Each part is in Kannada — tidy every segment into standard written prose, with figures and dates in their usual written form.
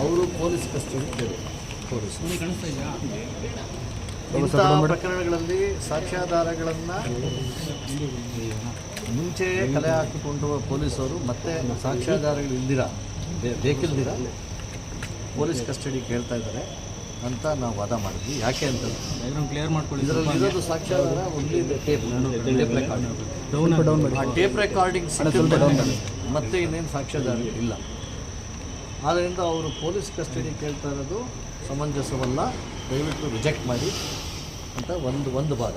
ಅವರು ಪೊಲೀಸ್ ಕಸ್ಟಡಿ ಇಂಥ ಪ್ರಕರಣಗಳಲ್ಲಿ ಸಾಕ್ಷ್ಯಾಧಾರಗಳನ್ನು ಮುಂಚೆಯೇ ಕಲೆ ಹಾಕಿಕೊಂಡು ಪೊಲೀಸರು ಮತ್ತೆ ಸಾಕ್ಷ್ಯಾಧಾರಗಳು ಬೇಕಿಲ್ದಿರ ಪೊಲೀಸ್ ಕಸ್ಟಡಿ ಕೇಳ್ತಾ ಇದ್ದಾರೆ ಅಂತ ನಾವು ವಾದ ಮಾಡಿದ್ವಿ. ಯಾಕೆ ಅಂತಂದರೆ ಕ್ಲಿಯರ್ ಮಾಡ್ಕೊಳ್ಳಿ, ಇದರಲ್ಲಿ ಇರೋದು ಸಾಕ್ಷ್ಯಾಧಾರ ಒಂದು ಟೇಪ್ ರೆಕಾರ್ಡಿಂಗ್, ಆ ಟೇಪ್ ರೆಕಾರ್ಡಿಂಗ್ ಮತ್ತೆ ಇನ್ನೇನು ಸಾಕ್ಷ್ಯಾಧಾರ ಇಲ್ಲ. ಆದ್ದರಿಂದ ಅವರು ಪೊಲೀಸ್ ಕಸ್ಟಡಿ ಕೇಳ್ತಾ ಇರೋದು ಸಮಂಜಸವಲ್ಲ, ದಯವಿಟ್ಟು ರಿಜೆಕ್ಟ್ ಮಾಡಿ ಅಂತ ಒಂದು ಭಾಗ.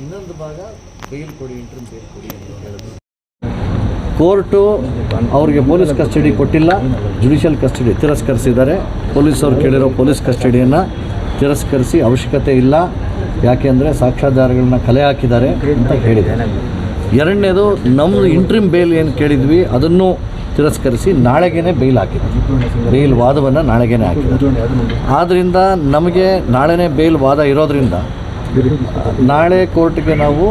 ಇನ್ನೊಂದು ಭಾಗ ಬೇಲ್ ಕೊಡಿ, ಇಂಟ್ರಿಮ್ ಬೇಲ್ ಕೊಡಿ ಅಂತ ಹೇಳಿದ್ರು. ಕೋರ್ಟು ಅವ್ರಿಗೆ ಪೊಲೀಸ್ ಕಸ್ಟಡಿ ಕೊಟ್ಟಿಲ್ಲ, ಜುಡಿಷಿಯಲ್ ಕಸ್ಟಡಿ ತಿರಸ್ಕರಿಸಿದ್ದಾರೆ. ಪೊಲೀಸವ್ರು ಕೇಳಿರೋ ಪೊಲೀಸ್ ಕಸ್ಟಡಿಯನ್ನು ತಿರಸ್ಕರಿಸಿ ಅವಶ್ಯಕತೆ ಇಲ್ಲ, ಯಾಕೆಂದರೆ ಸಾಕ್ಷ್ಯಾಧಾರಗಳನ್ನ ಕಲೆ ಹಾಕಿದ್ದಾರೆ ಅಂತ ಹೇಳಿದ್ದಾರೆ. ಎರಡನೇದು ನಮ್ಮದು ಇಂಟ್ರಿಮ್ ಬೇಲ್ ಏನು ಕೇಳಿದ್ವಿ ಅದನ್ನು ತಿರಸ್ಕರಿಸಿ ನಾಳೆಗೇ ಬೇಲ್ ಹಾಕಿದ್ದಾರೆ. ಬೇಲ್ ವಾದವನ್ನು ನಾಳೆಗೇ ಹಾಕಿದ್ದಾರೆ. ಆದ್ದರಿಂದ ನಮಗೆ ನಾಳೆನೇ ಬೇಲ್ ವಾದ ಇರೋದರಿಂದ ನಾಳೆ ಕೋರ್ಟ್ಗೆ ನಾವು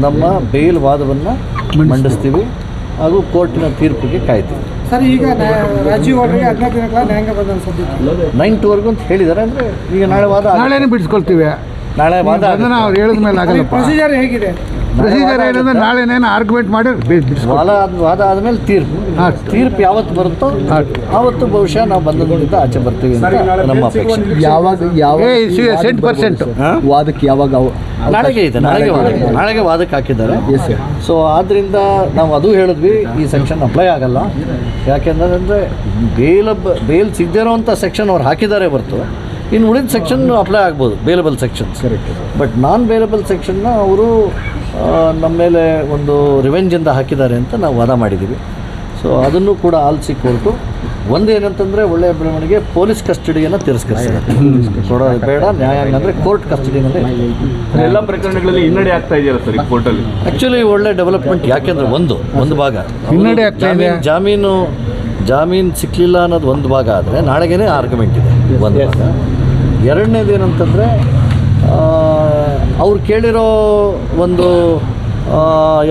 ನಮ್ಮ ಬೇಲ್ ವಾದವನ್ನು ಮಂಡಿಸ್ತೀವಿ ಹಾಗೂ ಕೋರ್ಟಿನ ತೀರ್ಪಿಗೆ ಕಾಯ್ತೀವಿ. ಸರ್, ಈಗ ರಾಜೀವ್ ಅವರಿಗೆ 14 ದಿನಗಳ ನ್ಯಾಯಾಂಗ ಬಂಧನ ಸದ್ಯಕ್ಕೆ 9 ಅಂತ ಹೇಳಿದ್ದಾರೆ. ಅಂದರೆ ಈಗ ನಾಳೆ ವಾದ ನಾಳೆನೇ ಬಿಡಿಸ್ಕೊಳ್ತೀವಿ. ನಾಳೆ ವಾದ ಅವ್ರು ಹೇಳಿದ ಮೇಲೆ ಆಗಲ್ಲ. ಪ್ರೊಸೀಜರ್ ಹೇಗಿದೆ? ಪ್ರೊಸೀಜರ್ ಏನಂದ್ರೆ ನಾಳೆನೇನು ಆರ್ಗ್ಯುಮೆಂಟ್ ಮಾಡಿ ವಾದ ಆದಮೇಲೆ ತೀರ್ಪು ಯಾವತ್ತು ಬರುತ್ತೋ ಆವತ್ತು ಬಹುಶಃ ನಾವು ಬಂಧನದಿಂದ ಆಚೆ ಬರ್ತೀವಿ ಅಂತ ನಮ್ಮ ಅಪೇಕ್ಷೆ. ವಾದಕ್ಕೆ ಯಾವಾಗ? ನಾಳೆಗೆ ಇದೆ, ನಾಳೆಗೆ ವಾದಕ್ಕೆ ಹಾಕಿದ್ದಾರೆ. ಸೊ ಆದ್ದರಿಂದ ನಾವು ಅದು ಹೇಳಿದ್ವಿ, ಈ ಸೆಕ್ಷನ್ ಅಪ್ಲೈ ಆಗಲ್ಲ. ಯಾಕೆಂದರೆ ಬೇಲ್ ಸಿಗದಿರೋಂಥ ಸೆಕ್ಷನ್ ಅವ್ರು ಹಾಕಿದ್ದಾರೆ ಹೊರತು ಇನ್ನು ಉಳಿದ ಸೆಕ್ಷನ್ ಅಪ್ಲೈ ಆಗ್ಬೋದು, bailable sections. But non bailable ಸೆಕ್ಷನ್ನ ಅವರು ನಮ್ಮ ಮೇಲೆ ಒಂದು ರಿವೆಂಜಿಂದ ಹಾಕಿದ್ದಾರೆ ಅಂತ ನಾವು ವಾದ ಮಾಡಿದ್ದೀವಿ. ಸೊ ಅದನ್ನು ಕೂಡ ಆಲಿಸಿ ಕೋರ್ಟು ಒಂದೇನಂತಂದರೆ ಒಳ್ಳೆಯ ಬೆಳವಣಿಗೆ ಪೊಲೀಸ್ ಕಸ್ಟಡಿಯನ್ನು ತಿರಸ್ಕರಿಸಿದ್ದಾರೆ. ಕೊಡೋದು ಬೇಡ, ನ್ಯಾಯಾಂಗ ಅಂದರೆ ಕೋರ್ಟ್ ಕಸ್ಟಡಿನಲ್ಲೇ. ಎಲ್ಲ ಪ್ರಕರಣಗಳಲ್ಲಿ ಹಿನ್ನಡೆ ಆಗ್ತಾ ಇದೆಯಲ್ಲ ಸರ್ ಕೋರ್ಟಲ್ಲಿ? ಆ್ಯಕ್ಚುಲಿ ಒಳ್ಳೆ ಡೆವಲಪ್ಮೆಂಟ್. ಯಾಕೆಂದರೆ ಒಂದು ಭಾಗ ಹಿನ್ನಡೆ ಆಗ್ತಾ ಇದೆ. ಜಾಮೀನು ಸಿಕ್ಕಲಿಲ್ಲ ಅನ್ನೋದು ಒಂದು ಭಾಗ ಆದರೆ ನಾಳೆಗೇ ಆರ್ಗ್ಯುಮೆಂಟ್ ಇದೆ ಒಂದು ಭಾಗ. ಎರಡನೇದು ಏನಂತಂದರೆ ಅವ್ರು ಕೇಳಿರೋ ಒಂದು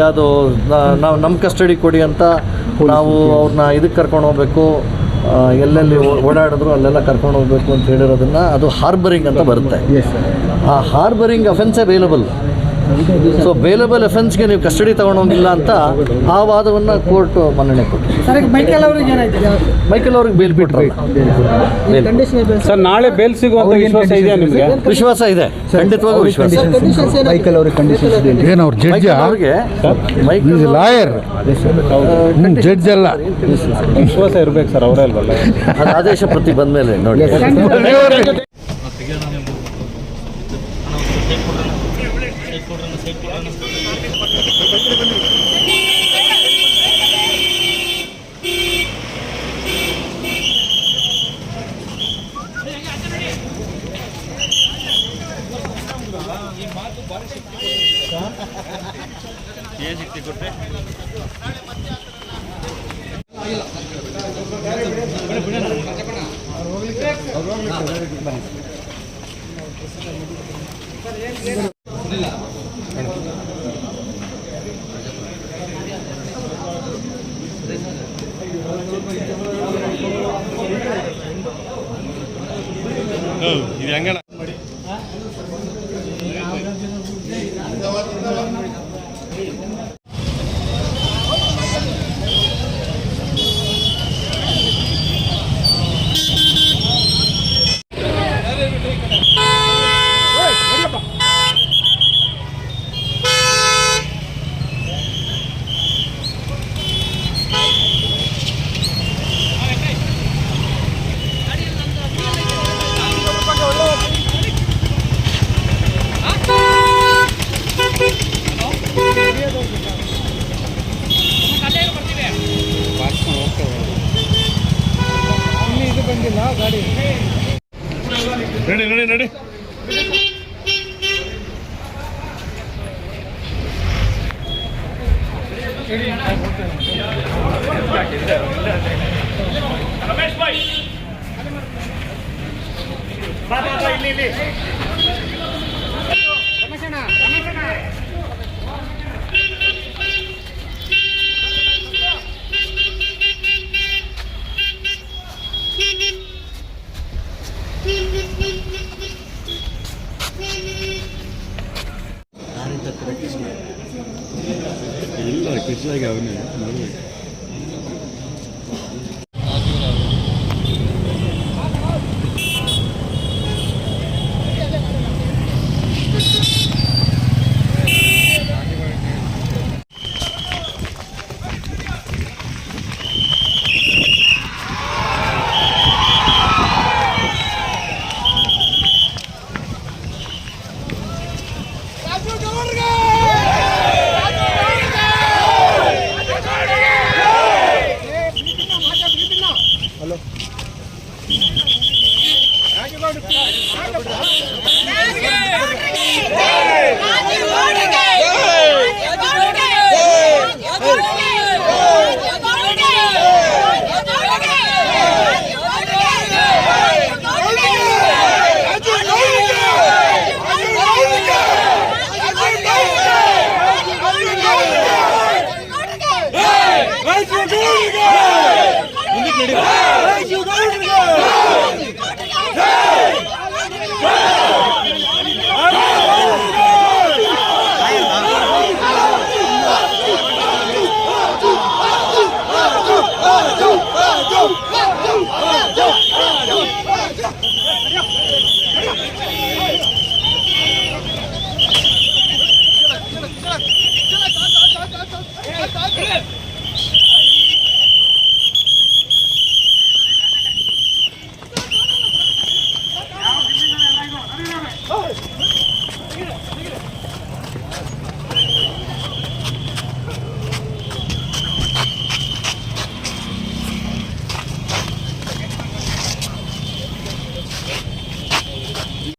ಯಾವುದು ನಾವು ನಮ್ಮ ಕಸ್ಟಡಿ ಕೊಡಿ ಅಂತ ನಾವು ಅವ್ರನ್ನ ಇದಕ್ಕೆ ಕರ್ಕೊಂಡು ಹೋಗ್ಬೇಕು, ಎಲ್ಲೆಲ್ಲಿ ಓಡಾಡಿದ್ರು ಅಲ್ಲೆಲ್ಲ ಕರ್ಕೊಂಡು ಹೋಗ್ಬೇಕು ಅಂತ ಹೇಳಿರೋದನ್ನು ಅದು ಹಾರ್ಬರಿಂಗ್ ಅಂತ ಬರುತ್ತೆ. ಆ ಹಾರ್ಬರಿಂಗ್ ಅಫೆನ್ಸೇ ಬೇಲಬಲ್. ಸೊ ಬೇಲಬಲ್ ಅಫೆನ್ಸ್ಗೆ ನೀವು ಕಸ್ಟಡಿ ತೊಗೊಂಡೋಗಿಲ್ಲ ಅಂತ ಆ ವಾದವನ್ನು ಕೋರ್ಟ್ ಮನ್ನಣೆ ಕೊಟ್ಟು ಮೈಕಲ್ ಅವ್ರಿಗೆ ಬೇಲ್ ಬಿಟ್ಟರಲ್ಲ. ಸರ್, ನಾಳೆ ಬೇಲ್ ಸಿಗುವಂತ ವಿಶ್ವಾಸ ಇದೆಯಾ ನಿಮಗೆ? ವಿಶ್ವಾಸ ಇದೆ, ಖಂಡಿತವಾಗೂ ವಿಶ್ವಾಸ. ಮೈಕಲ್ ಅವ್ರಿಗೆ ಕಂಡೀಷನ್ಸ್ ಏನು? ಅವ್ರ ಜಡ್ಜ್ ಅವ್ರಿಗೆ ಲಾಯರ್ ಜಡ್ಜ್ ಅಲ್ಲ, ವಿಶ್ವಾಸ ಇರ್ಬೇಕು ಸರ್, ಅವರೇ ಅಲ್ವಲ್ಲ. ಅದು ಆದೇಶ ಪ್ರತಿ ಬಂದ ಮೇಲೆ ನೋಡಿ. ಇದು ಹೆಂಗಣ ನಡಿ ರಮೇಶ್ ಭಾಯ್ ಇಲ್ಲಿ ಮುಂದಕ್ಕೆ ನಡಿ.